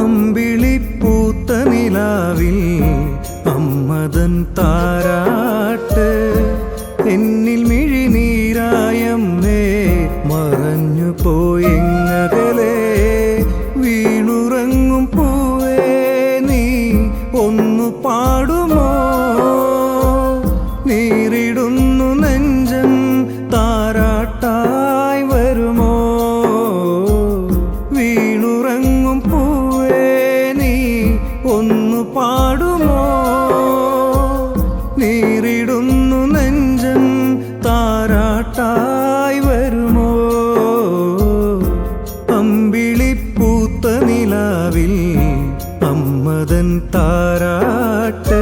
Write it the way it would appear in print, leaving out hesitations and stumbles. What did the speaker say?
അമ്പിളിപ്പൂത്ത നിലാവിൽ അമ്മതൻ താരാട്ട് എന്നിൽ മിഴിനീരായമ്മേ മറഞ്ഞു പോയെങ്ങകലെ വീണുറങ്ങും പൂവേ നീ ഒന്നു പാടുമോ നീറിടുന്നു നെഞ്ചം താരാട്ടായി വരുമോ വീണുറങ്ങും പൂവേ നീ ഒന്നു പാടുമോ നീറിടുന്നു നെഞ്ചം താരാട്ടായി വരുമോ അമ്പിളിപ്പൂത്ത നിലാവിൽ അമ്മതൻ താരാട്ട്